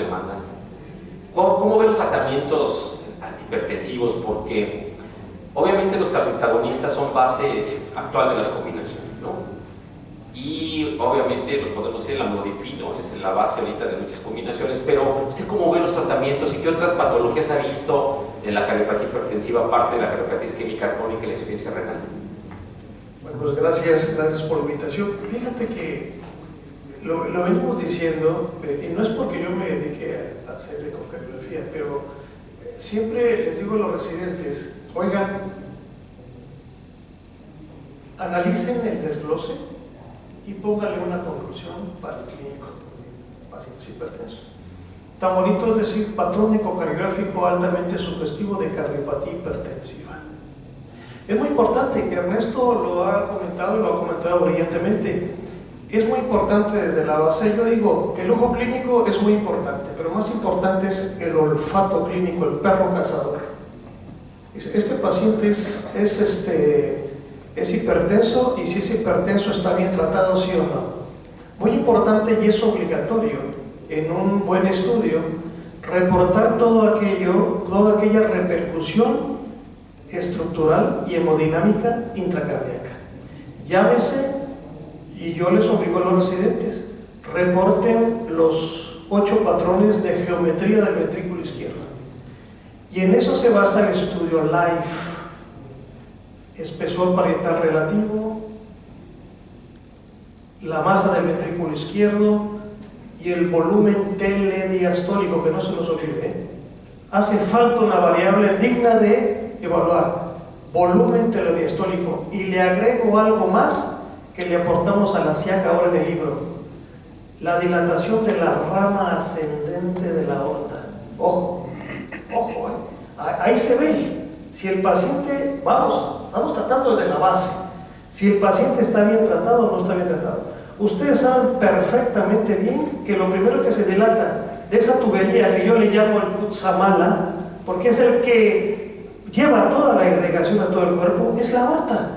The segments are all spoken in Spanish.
demanda. ¿Cómo ven los tratamientos antihipertensivos? Porque obviamente los calcitoagonistas son base actual de las combinaciones, ¿no? Y obviamente lo podemos decir, la amlodipino es la base ahorita de muchas combinaciones, pero ¿usted cómo ve los tratamientos y qué otras patologías ha visto en la cardiopatía hipertensiva, aparte de la cardiopatía isquémica crónica y la insuficiencia renal? Bueno, pues gracias por la invitación. Fíjate que lo venimos diciendo, y no es porque yo me dedique a hacer ecocardiografía, pero siempre les digo a los residentes, oigan, analicen el desglose y póngale una conclusión para el clínico, pacientes hipertensos. Tan bonito es decir, patrón ecocardiográfico altamente sugestivo de cardiopatía hipertensiva. Es muy importante, Ernesto lo ha comentado y lo ha comentado brillantemente, es muy importante desde la base. Yo digo, el ojo clínico es muy importante, pero más importante es el olfato clínico, el perro cazador. Este paciente es hipertenso, y si es hipertenso está bien tratado, sí o no. Muy importante, y es obligatorio en un buen estudio, reportar toda aquella repercusión estructural y hemodinámica intracardíaca. Llámese, y yo les obligo a los residentes, reporten los 8 patrones de geometría del ventrículo izquierdo. Y en eso se basa el estudio LIFE. Espesor parietal relativo, la masa del ventrículo izquierdo y el volumen telediastólico, que no se nos olvide. Hace falta una variable digna de evaluar, volumen telediastólico, y le agrego algo más que le aportamos a la CIAC ahora en el libro, la dilatación de la rama ascendente de la aorta. Ojo, ahí se ve si el paciente, vamos tratando desde la base, si el paciente está bien tratado o no está bien tratado. Ustedes saben perfectamente bien que lo primero que se dilata de esa tubería que yo le llamo el Kutsamala, porque es el que lleva toda la irrigación a todo el cuerpo, es la aorta.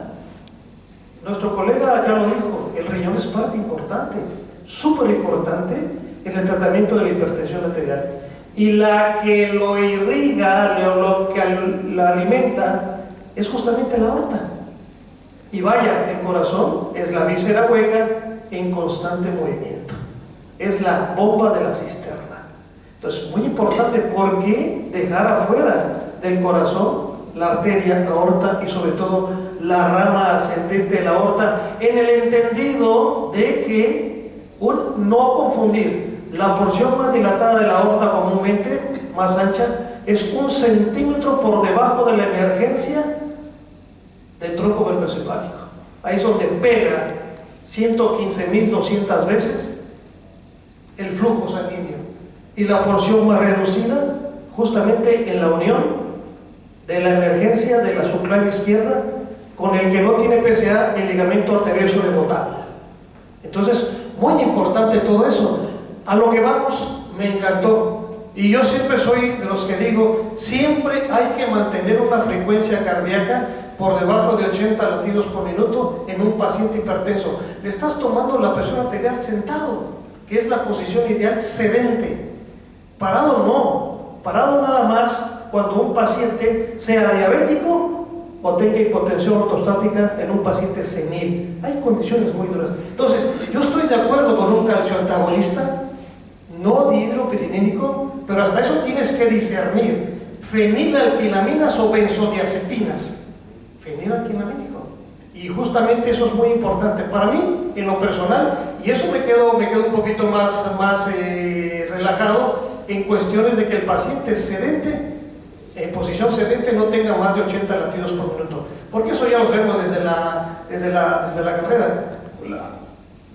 Nuestro colega ya lo dijo, el riñón es parte importante, súper importante en el tratamiento de la hipertensión arterial. Y la que lo irriga, lo que la alimenta, es justamente la aorta. Y vaya, el corazón es la víscera hueca en constante movimiento. Es la bomba de la cisterna. Entonces, muy importante, ¿por qué dejar afuera del corazón la arteria, aorta y sobre todo la rama ascendente de la aorta? En el entendido de que no confundir la porción más dilatada de la aorta, comúnmente más ancha, es 1 centímetro por debajo de la emergencia del tronco vertebroencefálico. Ahí es donde pega 115.200 veces el flujo sanguíneo, y la porción más reducida justamente en la unión de la emergencia de la subclavia izquierda con el que no tiene PCA, el ligamento arterioso denotal. Entonces, muy importante todo eso. A lo que vamos, me encantó, y yo siempre soy de los que digo, siempre hay que mantener una frecuencia cardíaca por debajo de 80 latidos por minuto en un paciente hipertenso. Le estás tomando la presión arterial sentado, que es la posición ideal sedente. Parado no, parado nada más cuando un paciente sea diabético o tenga hipotensión ortostática en un paciente senil. Hay condiciones muy duras. Entonces, yo estoy de acuerdo con un calcioantagonista, no dihidropirinínico, pero hasta eso tienes que discernir fenilalquilaminas o benzodiazepinas. Fenilalquilamínico. Y justamente eso es muy importante para mí, en lo personal, y eso me quedo un poquito más relajado en cuestiones de que el paciente sedente, en posición sedente, no tenga más de 80 latidos por minuto, porque eso ya lo vemos desde la carrera.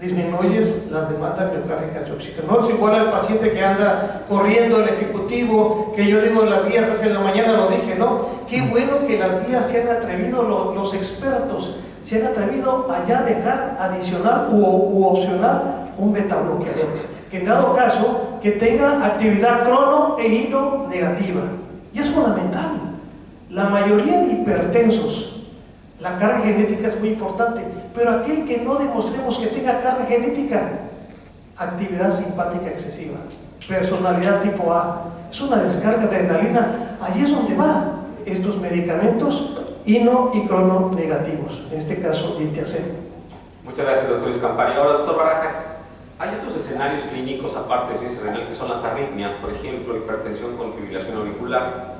Disminuyes las demandas miocárdicas de oxígeno. No es igual al paciente que anda corriendo el ejecutivo, que yo digo las guías hace la mañana, lo dije, ¿no? Qué bueno que las guías se han atrevido, los expertos se han atrevido a ya dejar adicional u opcional un betabloqueador, que en dado caso que tenga actividad crono e hilo negativa. Y es fundamental. La mayoría de hipertensos, la carga genética es muy importante, pero aquel que no demostremos que tenga carga genética, actividad simpática excesiva, personalidad tipo A, es una descarga de adrenalina. Allí es donde van estos medicamentos hino y crono negativos, en este caso diltiazem. Muchas gracias, doctor Scampari. Ahora, doctor Barajas, ¿hay otros escenarios clínicos aparte de insuficiencia renal que son las arritmias, por ejemplo, hipertensión con fibrilación auricular,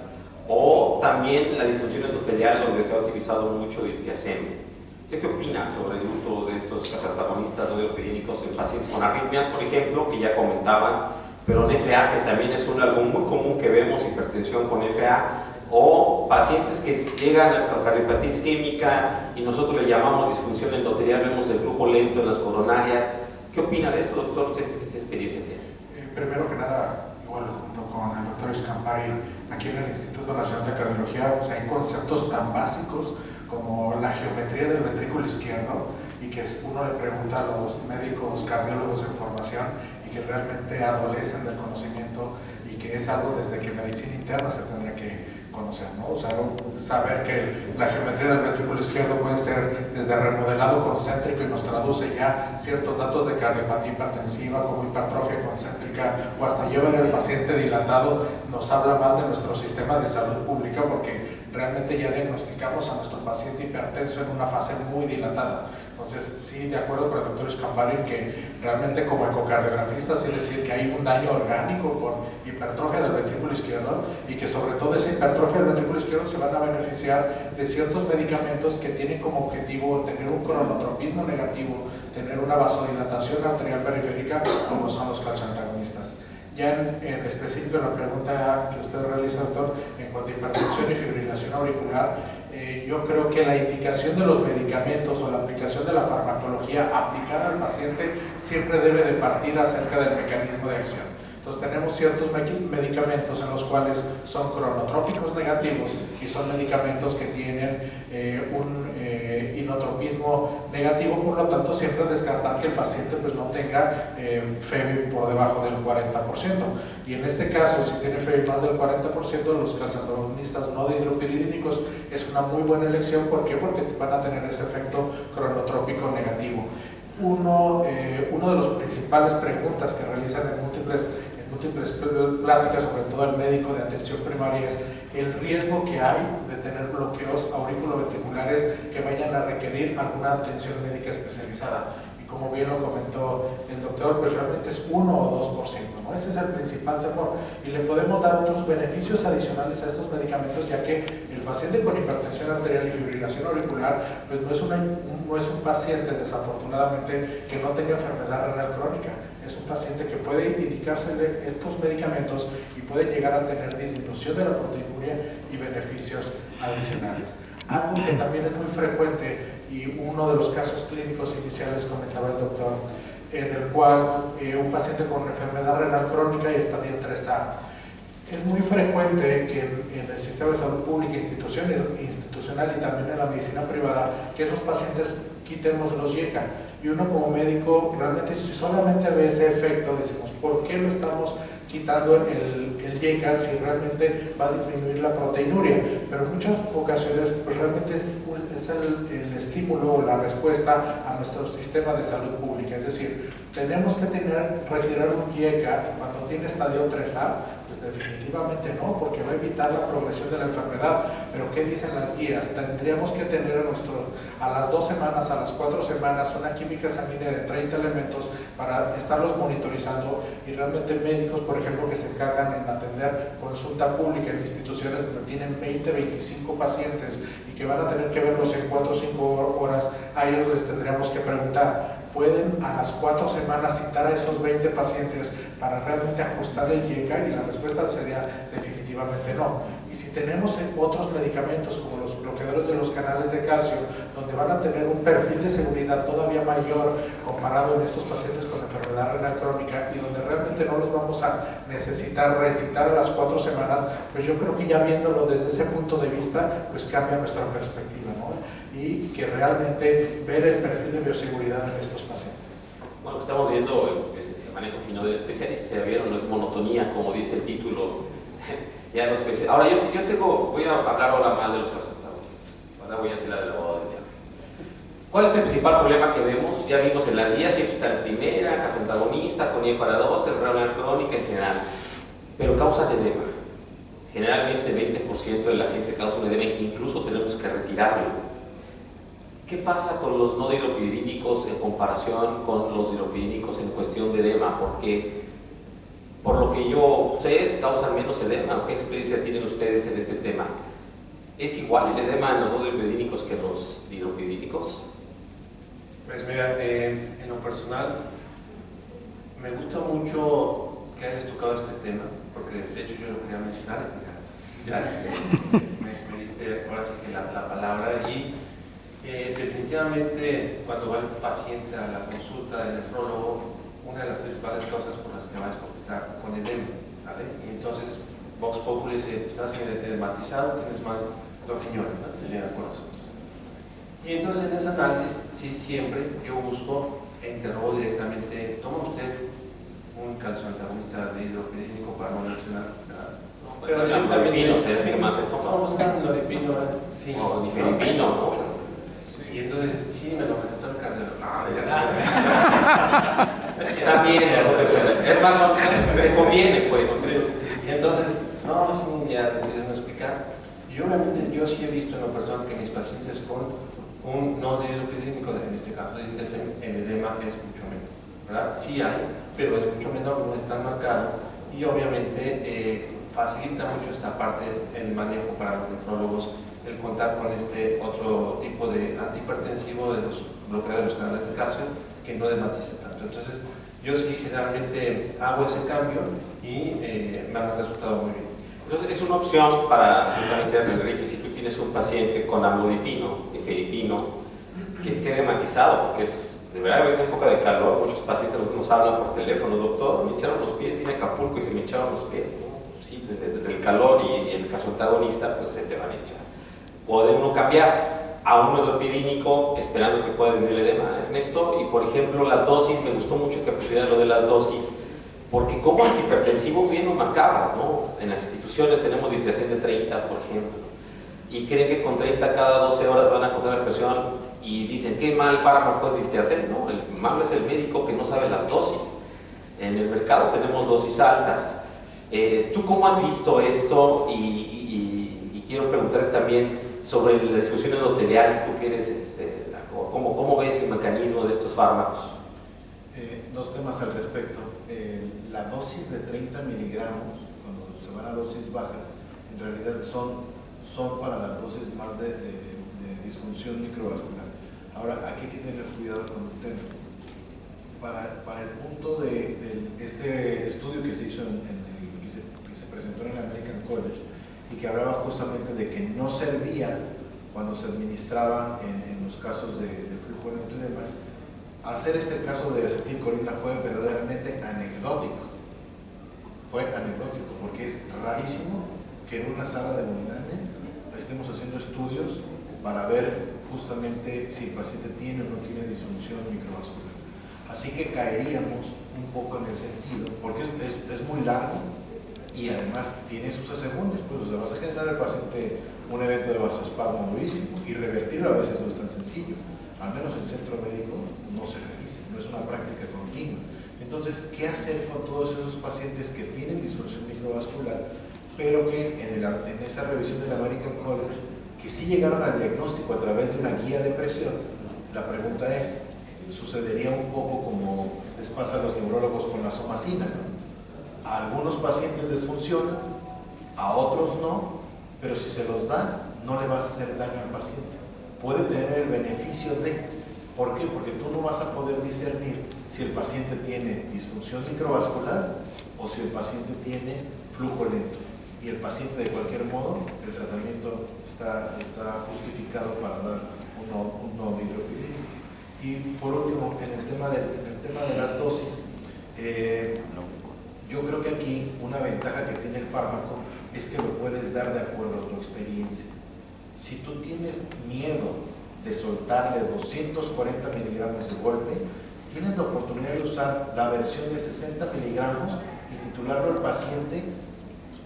o también la disfunción endotelial donde se ha utilizado mucho diltiazem? ¿Usted qué opina sobre el uso de estos casoantagonistas no ioperínicos en pacientes con arritmias, por ejemplo, que ya comentaban, pero en FA, que también es algo muy común que vemos, hipertensión con FA, o pacientes que llegan a cardiopatía isquémica y nosotros le llamamos disfunción endotelial, vemos el flujo lento en las coronarias? ¿Qué opina de esto, doctor? ¿Usted qué experiencia tiene? Primero que nada, igual junto con el doctor Scampari, aquí en el Instituto Nacional de Cardiología, o sea, hay conceptos tan básicos como la geometría del ventrículo izquierdo, y que uno le pregunta a los médicos cardiólogos en formación y que realmente adolecen del conocimiento, y que es algo desde que medicina interna se tendría que conocer, ¿no? O sea, saber que la geometría del ventrículo izquierdo puede ser desde remodelado concéntrico y nos traduce ya ciertos datos de cardiopatía hipertensiva como hipertrofia concéntrica, o hasta llevar al paciente dilatado, nos habla más de nuestro sistema de salud pública, porque realmente ya diagnosticamos a nuestro paciente hipertenso en una fase muy dilatada. Entonces, sí, de acuerdo con el doctor Scampari, que realmente como ecocardiografista sí decir que hay un daño orgánico por hipertrofia del ventrículo izquierdo, y que sobre todo esa hipertrofia del ventrículo izquierdo se van a beneficiar de ciertos medicamentos que tienen como objetivo tener un cronotropismo negativo, tener una vasodilatación arterial periférica, como son los calcioantagonistas. Ya en específico en la pregunta que usted realiza, doctor, en cuanto a hipertensión y fibrilación auricular, yo creo que la indicación de los medicamentos o la aplicación de la farmacología aplicada al paciente siempre debe de partir acerca del mecanismo de acción. Entonces tenemos ciertos medicamentos en los cuales son cronotrópicos negativos y son medicamentos que tienen un inotropismo negativo, por lo tanto siempre descartar que el paciente pues no tenga FEBI por debajo del 40%. Y en este caso, si tiene FEBI más del 40%, los calcioantagonistas no dihidropiridínicos es una muy buena elección. ¿Por qué? Porque van a tener ese efecto cronotrópico negativo. Uno de los principales preguntas que realizan en múltiples pláticas, sobre todo el médico de atención primaria, es el riesgo que hay de tener bloqueos auriculoventriculares que vayan a requerir alguna atención médica especializada. Y como bien lo comentó el doctor, pues realmente es 1 o 2%, ¿no? Ese es el principal temor. Y le podemos dar otros beneficios adicionales a estos medicamentos, ya que el paciente con hipertensión arterial y fibrilación auricular pues no es un paciente, desafortunadamente, que no tenga enfermedad renal crónica. Es un paciente que puede indicársele estos medicamentos y puede llegar a tener disminución de la proteinuria y beneficios adicionales. Algo que también es muy frecuente, y uno de los casos clínicos iniciales comentaba el doctor, en el cual un paciente con enfermedad renal crónica y estadio 3A, es muy frecuente que en el sistema de salud pública institucional y también en la medicina privada, que esos pacientes quitemos los YECA. Y uno como médico, realmente si solamente ve ese efecto, decimos, ¿por qué lo estamos quitando el YECA si realmente va a disminuir la proteinuria? Pero en muchas ocasiones pues realmente es el estímulo o la respuesta a nuestro sistema de salud pública. Es decir, tenemos que retirar un YECA cuando tiene estadio 3A. Definitivamente no, porque va a evitar la progresión de la enfermedad. Pero ¿qué dicen las guías? Tendríamos que tener a las 2 semanas, a las 4 semanas, una química sanguínea de 30 elementos para estarlos monitorizando, y realmente médicos, por ejemplo, que se encargan en atender consulta pública en instituciones donde tienen 20, 25 pacientes y que van a tener que verlos en 4 o 5 horas, a ellos les tendríamos que preguntar, ¿pueden a las 4 semanas citar a esos 20 pacientes para realmente ajustar el YECA? Y la respuesta sería definitivamente no. Y si tenemos otros medicamentos como los bloqueadores de los canales de calcio, donde van a tener un perfil de seguridad todavía mayor comparado en estos pacientes con enfermedad renal crónica, y donde realmente no los vamos a necesitar recitar a las 4 semanas, pues yo creo que ya viéndolo desde ese punto de vista, pues cambia nuestra perspectiva, ¿no? Y que realmente ver el perfil de bioseguridad en estos pacientes. Bueno, estamos viendo el manejo fino del especialista, ya vieron, no es monotonía, como dice el título. Ya los ahora voy a hablar ahora más de los casoantagonistas. Ahora voy a hacer la del abogado del diablo. ¿Cuál es el principal problema que vemos? Ya vimos en las guías, siempre está la primera, casoantagonista, está con IE-4-2, el renal crónica en general, pero causan edema. Generalmente 20% de la gente causa un edema que incluso tenemos que retirarlo. ¿Qué pasa con los no dihidropiridínicos en comparación con los dihidropiridínicos en cuestión de edema? Porque, por lo que yo sé, causan menos edema. ¿Qué experiencia tienen ustedes en este tema? ¿Es igual el edema en los no dihidropiridínicos que en los dihidropiridínicos? Pues mira, en lo personal, me gusta mucho que hayas tocado este tema, porque de hecho yo lo quería mencionar, ya me diste ahora sí que la palabra, y definitivamente cuando va el paciente a la consulta del nefrólogo, una de las principales causas por las que va es porque está con edema, ¿vale? Y entonces Vox Populi dice, estás edematizado, tienes mal los riñones, ¿no? Te llegan con nosotros. Y entonces en ese análisis, sí, siempre yo busco e interrogo directamente, ¿toma usted un calcio antagonista de hidropiridínico para no mencionar nada? No, pero directamente, ¿ustedes qué más se toma? Vamos a dar noripino, sí. O nifedipino, ¿no? Y entonces, sí, me lo recetó el cardiólogo. También, es más, te conviene, pues. Y entonces, no, sí, ya me empiezan a explicar. Y obviamente yo sí he visto en la persona que mis pacientes con un no dihidropiridínico, en este caso de ITSM, el edema es mucho menor, ¿verdad? Sí hay, pero es mucho menor, no es tan marcado, y obviamente facilita mucho esta parte el manejo para los nefrólogos, el contar con este otro tipo de antihipertensivo de los bloqueadores de los canales de calcio que no desmatice tanto. Entonces yo sí generalmente hago ese cambio y me ha resultado muy bien. Entonces es una opción para, Enrique, si tú tienes un paciente con amlodipino, nifedipino, que esté edematizado, porque es de verdad hay una época de calor, muchos pacientes nos hablan por teléfono, doctor, me echaron los pies, vine a Acapulco y se me echaron los pies, ¿no? Sí, desde el calor y el caso antagonista, pues se te van a echar. Puede uno cambiar a un hidropiridínico esperando que pueda venir el edema, Ernesto, y por ejemplo las dosis, me gustó mucho que pusieran lo de las dosis, porque como antihipertensivo bien lo marcabas, ¿no? En las instituciones tenemos dilatación de 30, por ejemplo, y creen que con 30 cada 12 horas van a controlar la presión y dicen, qué mal fármaco es dilatación, ¿no? El malo es el médico que no sabe las dosis. En el mercado tenemos dosis altas. ¿Tú cómo has visto esto? Y quiero preguntar también sobre la discusión endotelial, tú que eres, ¿cómo ves el mecanismo de estos fármacos? Dos temas al respecto. La dosis de 30 miligramos, cuando se van a dosis bajas, en realidad son para las dosis más de disfunción microvascular. Ahora, aquí hay que tener cuidado con un tema. Para el punto de este estudio que se hizo, que se presentó en el American College, y que hablaba justamente de que no servía cuando se administraba en los casos de flujo lento y demás, hacer este caso de acetilcolina fue verdaderamente anecdótico. Fue anecdótico porque es rarísimo que en una sala de hemodinamia estemos haciendo estudios para ver justamente si el paciente tiene o no tiene disfunción microvascular. Así que caeríamos un poco en el sentido, porque es muy largo y además tiene sus asegúnes, pues o sea, vas a generar al paciente un evento de vasoespasmo durísimo y revertirlo a veces no es tan sencillo. Al menos en el centro médico no se realiza, no es una práctica continua. Entonces, ¿qué hacer con todos esos pacientes que tienen disfunción microvascular, pero que en esa revisión del American College, que sí llegaron al diagnóstico a través de una guía de presión? La pregunta es, sucedería un poco como les pasa a los neurólogos con la somacina, ¿no? A algunos pacientes les funciona, a otros no, pero si se los das, no le vas a hacer daño al paciente. Puede tener el beneficio de, ¿por qué? Porque tú no vas a poder discernir si el paciente tiene disfunción microvascular o si el paciente tiene flujo lento. Y el paciente, de cualquier modo, el tratamiento está justificado para dar un nodo hidropiridínico. Y por último, en el tema de las dosis, yo creo que aquí una ventaja que tiene el fármaco es que lo puedes dar de acuerdo a tu experiencia. Si tú tienes miedo de soltarle 240 miligramos de golpe, tienes la oportunidad de usar la versión de 60 miligramos y titularlo al paciente,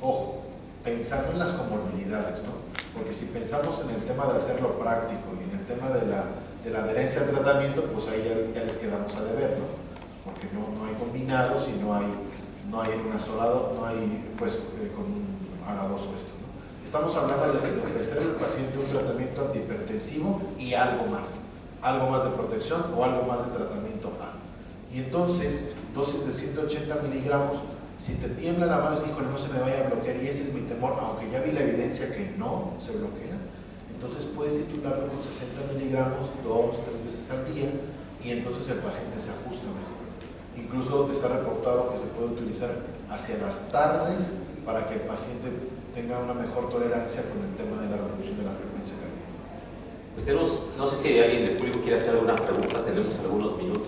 ojo, pensando en las comorbilidades, ¿no? Porque si pensamos en el tema de hacerlo práctico y en el tema de la adherencia al tratamiento, pues ahí ya les quedamos a deber, ¿no? porque no hay combinados y no hay en una sola, no hay pues con un agadoso esto, ¿no? Estamos hablando de ofrecer al paciente un tratamiento antihipertensivo y algo más de protección o algo más de tratamiento A. Y entonces, dosis de 180 miligramos, si te tiembla la mano, híjole, no se me vaya a bloquear, y ese es mi temor, aunque ya vi la evidencia que no se bloquea, entonces puedes titularlo con 60 miligramos 2-3 veces al día, y entonces el paciente se ajusta mejor. Incluso está reportado que se puede utilizar hacia las tardes para que el paciente tenga una mejor tolerancia con el tema de la reducción de la frecuencia cardíaca. Pues no sé si alguien del público quiere hacer alguna pregunta, tenemos algunos minutos.